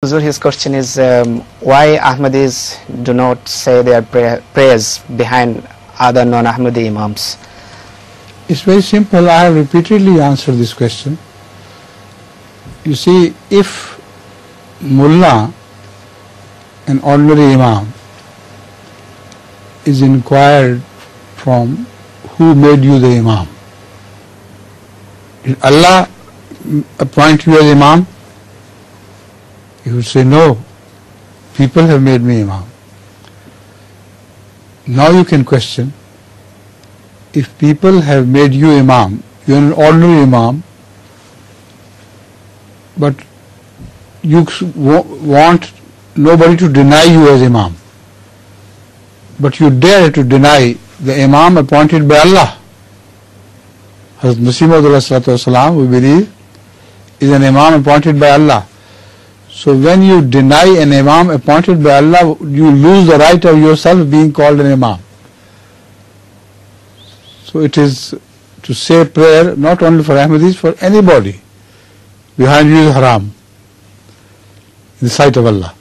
His question is why Ahmadis do not say their prayers behind other non-Ahmadi Imams? It's very simple. I have repeatedly answered this question. You see, if Mullah, an ordinary Imam, is inquired from who made you the Imam, did Allah appoint you as Imam? He would say, no, people have made me Imam. Now you can question, if people have made you Imam, you are an ordinary Imam, but you want nobody to deny you as Imam, but you dare to deny the Imam appointed by Allah. Hazrat Masih, we believe, is an Imam appointed by Allah. So when you deny an Imam appointed by Allah, you lose the right of yourself being called an Imam. So it is to say prayer not only for Ahmadis, for anybody behind you is haram in the sight of Allah.